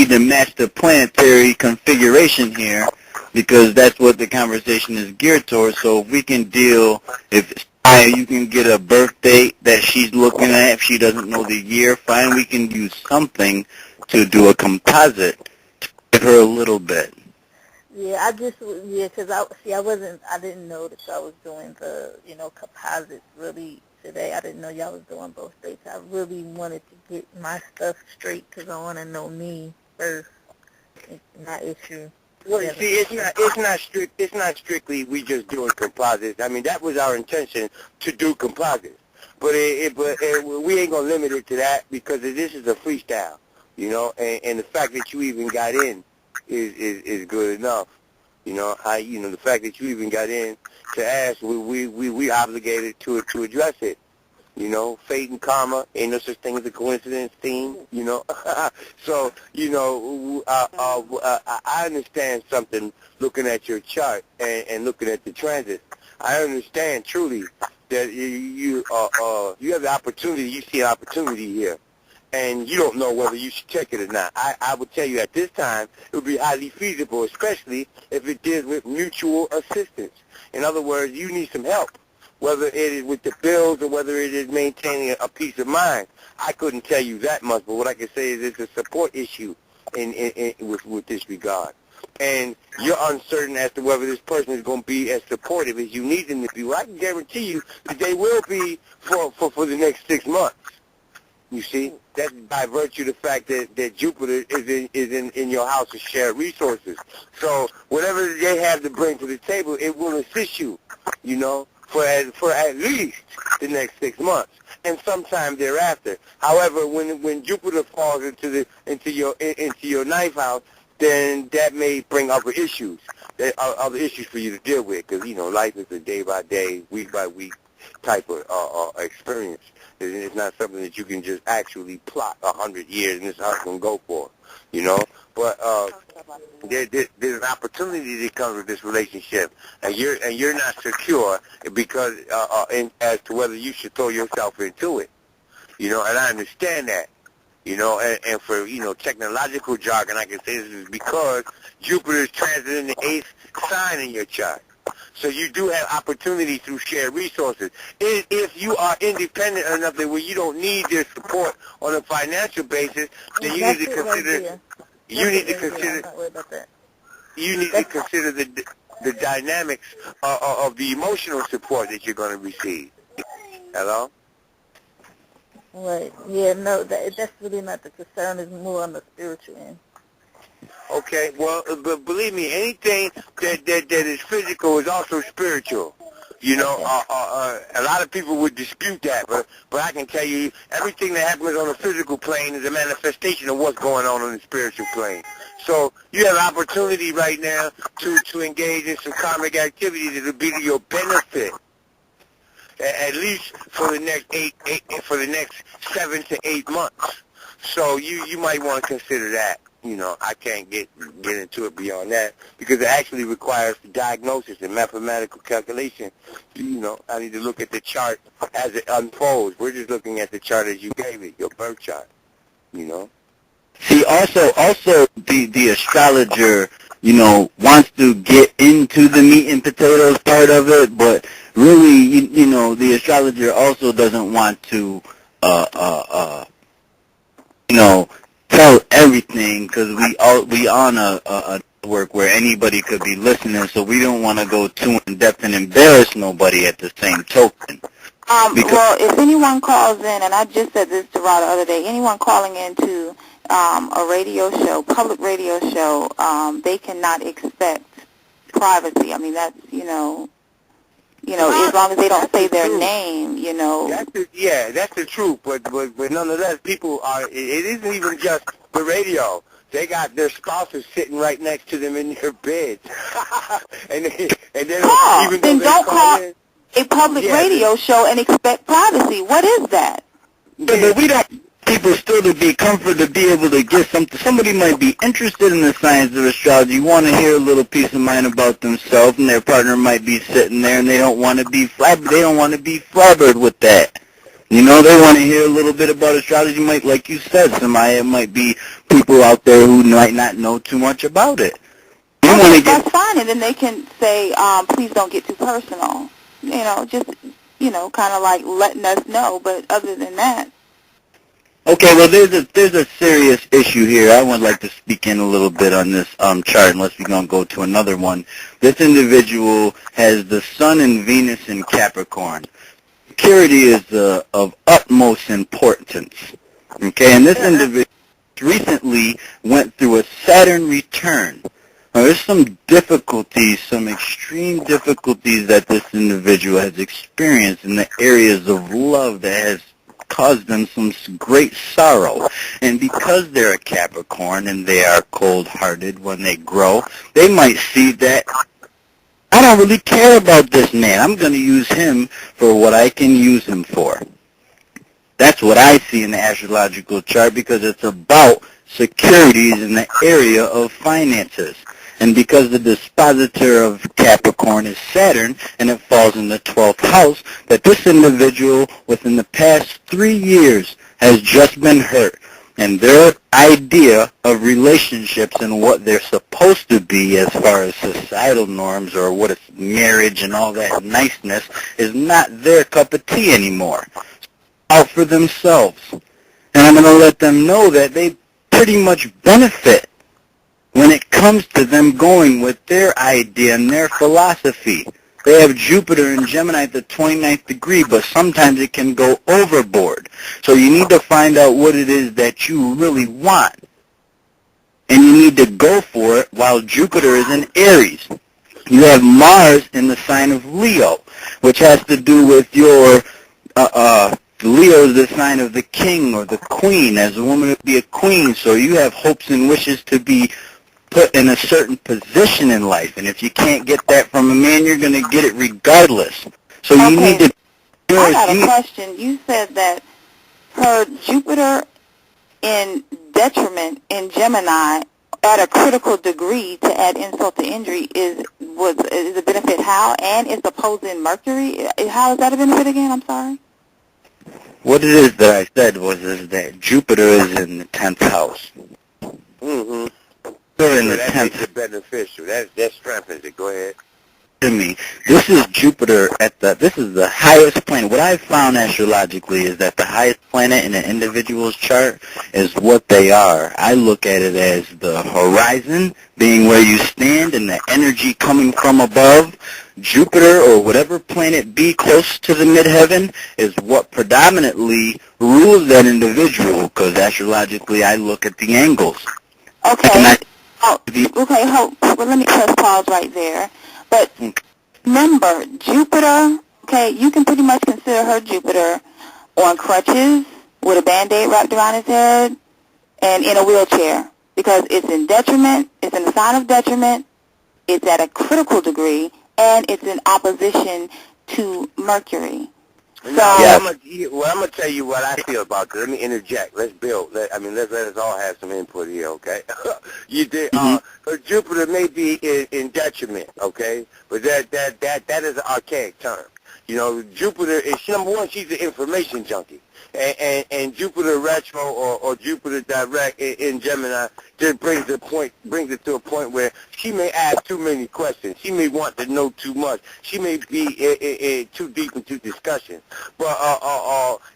need to match the planetary configuration here, because that's what the conversation is geared towards. So if we can deal, if you can get a birth date that she's looking at, if she doesn't know the year, fine, we can use something to do a composite to give her a little bit. Yeah, because I didn't know that y'all was doing the, composites really today. I didn't know y'all was doing both dates. I really wanted to get my stuff straight because I want to know me first. It's my issue. Well, see, it's not strictly we just doing composites. I mean, that was our intention to do composites, but we ain't gonna limit it to that because this is a freestyle, and the fact that you even got in is good enough. The fact that you even got in to ask, we obligated to address it. Fate and karma, ain't no such thing as a coincidence theme, So, I understand something looking at your chart and looking at the transit. I understand truly that you have the opportunity, you see an opportunity here, and you don't know whether you should check it or not. I would tell you at this time it would be highly feasible, especially if it deals with mutual assistance. In other words, you need some help, whether it is with the bills or whether it is maintaining a peace of mind. I couldn't tell you that much, but what I can say is it's a support issue with this regard. And you're uncertain as to whether this person is going to be as supportive as you need them to be. Well, I can guarantee you that they will be for the next 6 months. You see, that's by virtue of the fact that Jupiter is in your house of shared resources. So whatever they have to bring to the table, it will assist you, for at least the next 6 months and sometime thereafter. However, when Jupiter falls into your ninth house, then that may bring other issues for you to deal with, because life is a day by day, week by week type of experience. It's not something that you can just actually plot 100 years and this is how it's going to go for, But there's an opportunity that comes with this relationship, and you're not secure because as to whether you should throw yourself into it, and I understand that, and for technological jargon, I can say this is because Jupiter is transiting the 8th sign in your chart. So you do have opportunity through shared resources. If you are independent enough that where you don't need their support on a financial basis, then you need to consider. You need to consider the dynamics of the emotional support that you're going to receive. Hello? Right. Yeah. No. That's really not the concern. It's more on the spiritual end. Okay, well, but believe me, anything that is physical is also spiritual. A lot of people would dispute that, but I can tell you, everything that happens on the physical plane is a manifestation of what's going on the spiritual plane. So you have an opportunity right now to engage in some karmic activity that will be to your benefit, at least for the next 7 to 8 months. So you might want to consider that. I can't get into it beyond that because it actually requires diagnosis and mathematical calculation. I need to look at the chart as it unfolds. We're just looking at the chart as you gave it, your birth chart, See, also the astrologer, wants to get into the meat and potatoes part of it, but really, the astrologer also doesn't want to, tell everything, because we on a network where anybody could be listening, so we don't want to go too in depth and embarrass nobody at the same token. Well, if anyone calls in, and I just said this to Rod the other day, anyone calling into a radio show, public radio show, they cannot expect privacy. I mean, that's as long as they don't say their name, That's the truth. But nonetheless, people are. It isn't even just the radio. They got their spouses sitting right next to them in their beds, and then even then don't call a public radio show and expect privacy. What is that? Yeah, but we don't. People still to be comforted to be able to get something. Somebody might be interested in the science of astrology, want to hear a little peace of mind about themselves, and their partner might be sitting there, and they don't want to be flabbered with that. They want to hear a little bit about astrology. Might, like you said, somebody might be people out there who might not know too much about it. You want to That's fine, and then they can say, please don't get too personal. Just, kind of like letting us know, but other than that. Okay, well, there's a serious issue here. I would like to speak in a little bit on this chart, unless we're going to go to another one. This individual has the Sun and Venus in Capricorn. Security is of utmost importance. Okay, and this individual recently went through a Saturn return. Now, there's some difficulties, some extreme difficulties that this individual has experienced in the areas of love that has caused them some great sorrow. And because they're a Capricorn and they are cold-hearted when they grow, they might see that, I don't really care about this man. I'm going to use him for what I can use him for. That's what I see in the astrological chart, because it's about securities in the area of finances. And because the dispositor of Capricorn is Saturn, and it falls in the 12th house, that this individual within the past 3 years has just been hurt. And their idea of relationships and what they're supposed to be as far as societal norms or what is marriage and all that niceness is not their cup of tea anymore. Out for themselves. And I'm going to let them know that they pretty much benefit when it comes to them going with their idea and their philosophy. They have Jupiter in Gemini at the 29th degree, but sometimes it can go overboard. So you need to find out what it is that you really want. And you need to go for it while Jupiter is in Aries. You have Mars in the sign of Leo, which has to do with your Leo is the sign of the king or the queen. As a woman to be a queen, so you have hopes and wishes to be put in a certain position in life. And if you can't get that from a man, you're going to get it regardless. So you need to... I got a question. You said that her Jupiter in detriment in Gemini at a critical degree, to add insult to injury, is a benefit how? And it's opposing Mercury? How is that a benefit again? I'm sorry. What it is that I said is that Jupiter is in the 10th house. Mm-hmm. They're in the that 10th. makes it beneficial. That strengthens it. Go ahead. To me, this is Jupiter this is the highest planet. What I've found astrologically is that the highest planet in an individual's chart is what they are. I look at it as the horizon being where you stand and the energy coming from above. Jupiter or whatever planet be close to the midheaven is what predominantly rules that individual, because astrologically I look at the angles. Okay. Well, let me press pause right there. But remember, Jupiter, okay, you can pretty much consider her Jupiter on crutches with a Band-Aid wrapped around his head and in a wheelchair, because it's in detriment, it's in the sign of detriment, it's at a critical degree, and it's in opposition to Mercury. So, I'm going to tell you what I feel about this. Let me interject. Let's build. Let's let us all have some input here, okay? You did. Her Jupiter may be in detriment, okay? But that is an archaic term. You know, Jupiter is, number one, she's an information junkie. And Jupiter retro or Jupiter direct in Gemini just brings it to a point where she may ask too many questions. She may want to know too much. She may be too deep into discussion. But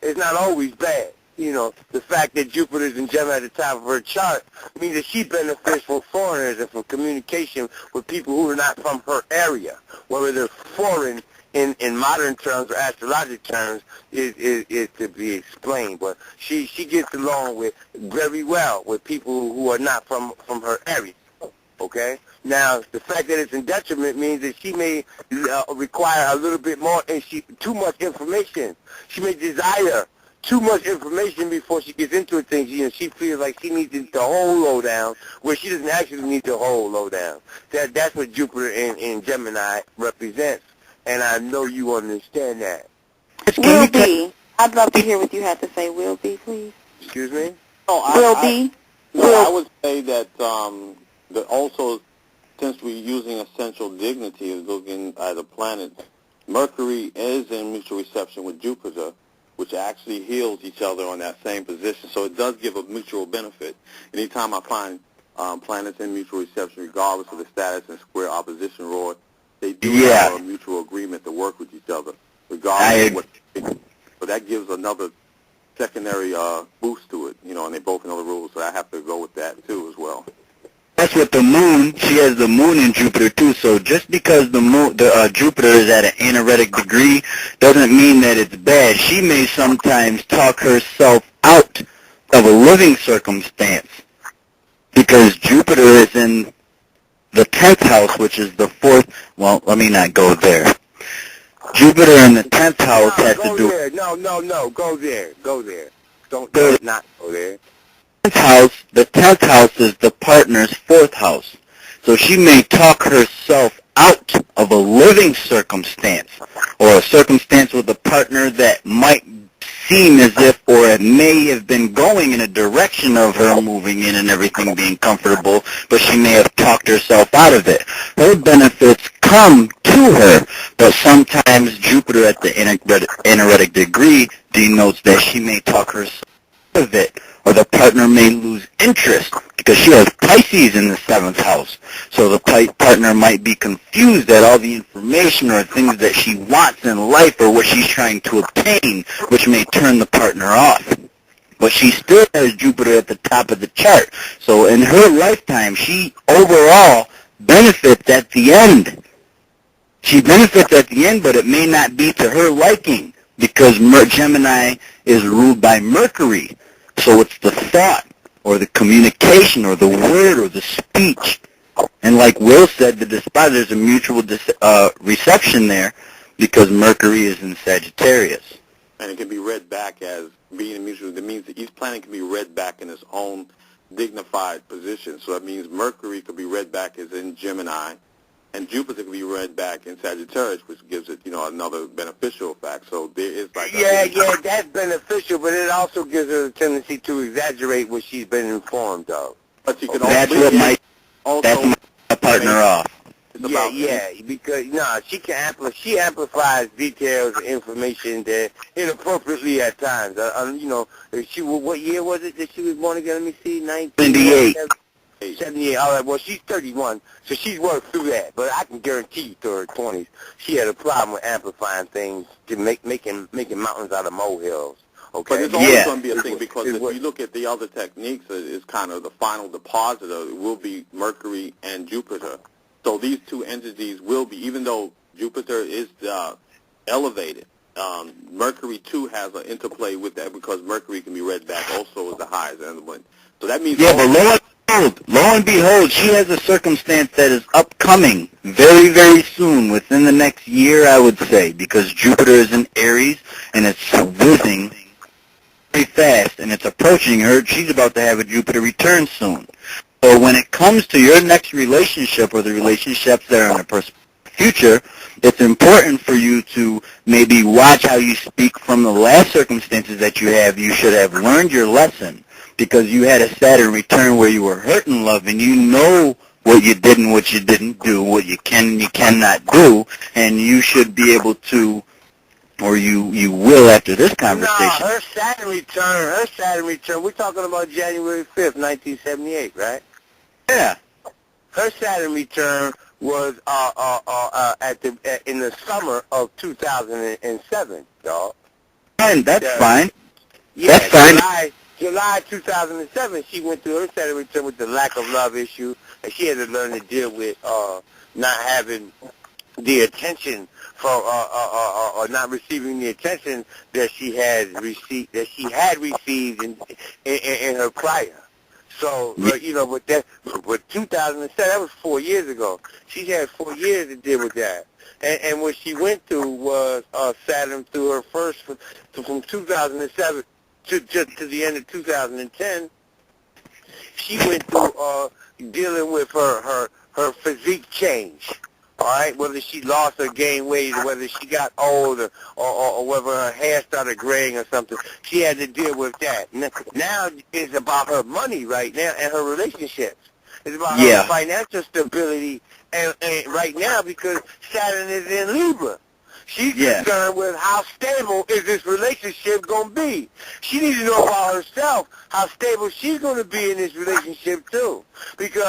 it's not always bad. You know, the fact that Jupiter's in Gemini at the top of her chart means that she benefits from foreigners and from communication with people who are not from her area, whether they're foreign in modern terms or astrological terms is to be explained. But she gets along very well with people who are not from her area. Okay? Now, the fact that it's in detriment means that she may require a little bit more, and too much information. She may desire too much information before she gets into things. You know, she feels like she needs the whole lowdown, where she doesn't actually need the whole lowdown. That's what Jupiter in Gemini represents. And I know you understand that. Will B. I'd love to hear what you have to say. Will B, please. Excuse me? Will B. I would say that that also, since we're using essential dignity as looking at a planet, Mercury is in mutual reception with Jupiter, which actually heals each other on that same position. So it does give a mutual benefit. Anytime I find planets in mutual reception, regardless of the status and square opposition rod, they do have a mutual agreement to work with each other, regardless of what they do. So that gives another secondary boost to it, and they both know the rules, so I have to go with that too as well. That's with the moon. She has the moon in Jupiter too. So just because the moon, Jupiter is at an anaretic degree, doesn't mean that it's bad. She may sometimes talk herself out of a living circumstance because Jupiter is in the 10th house, which is the fourth. Well, let me not go there. Jupiter in the 10th house has to do. Go there. Don't not go there. The 10th house is the partner's 4th house. So she may talk herself out of a living circumstance or a circumstance with a partner that might seem as if, or it may have been going in a direction of her moving in and everything being comfortable, but she may have talked herself out of it. Her benefits come to her, but sometimes Jupiter at the anaretic degree denotes that she may talk herself out of it, or the partner may lose interest because she has Pisces in the 7th house. So the partner might be confused at all the information or things that she wants in life or what she's trying to obtain, which may turn the partner off. But she still has Jupiter at the top of the chart. So in her lifetime, she overall benefits at the end. She benefits at the end, but it may not be to her liking because Gemini is ruled by Mercury. So it's the thought or the communication or the word or the speech. And like Will said, there's a mutual reception there because Mercury is in Sagittarius. And it can be read back as being a mutual. That means that each planet can be read back in its own dignified position. So that means Mercury could be read back as in Gemini, and Jupiter can be read back in Sagittarius, which gives it, another beneficial effect. So there is like that's beneficial, but it also gives her a tendency to exaggerate what she's been informed of. But she can that's what might a partner off. Because she amplifies details and information that inappropriately at times. What year was it that she was born again? Let me see, 1978. 78. All right. Well, she's 31, so she's worked through that. But I can guarantee you, through her 20s, she had a problem with amplifying things to making mountains out of molehills. Okay. But it's always going to be a thing because if you look at the other techniques, it's kind of the final depositor. It will be Mercury and Jupiter. So these two entities will be, even though Jupiter is elevated, Mercury too has an interplay with that because Mercury can be read back also as the highest element. So that means but lo and behold, she has a circumstance that is upcoming very, very soon, within the next year, I would say, because Jupiter is in Aries and it's whizzing very fast and it's approaching her. She's about to have a Jupiter return soon. So when it comes to your next relationship or the relationships that are in the future, it's important for you to maybe watch how you speak from the last circumstances that you have. You should have learned your lesson because you had a Saturn return where you were hurt in love and you know what you did and what you didn't do, what you can and you cannot do, and you should be able to, or you will after this conversation. No, her Saturn return, we're talking about January 5th, 1978, right? Yeah. Her Saturn return was in the summer of 2007, dog. And that's fine. Yeah, that's fine. July 2007, she went through her Saturn return with the lack of love issue, and she had to learn to deal with not having the attention or not receiving the attention that she had received in her prior. So, with 2007, that was 4 years ago. She had 4 years to deal with that. And what she went through was Saturn through her first, from 2007 to the end of 2010, she went through dealing with her physique change. All right, whether she lost or gained weight, or whether she got old, or whether her hair started graying or something, she had to deal with that. Now it's about her money right now and her relationships. It's about her financial stability, and right now because Saturn is in Libra. She's concerned with how stable is this relationship going to be. She needs to know about herself how stable she's going to be in this relationship, too. Because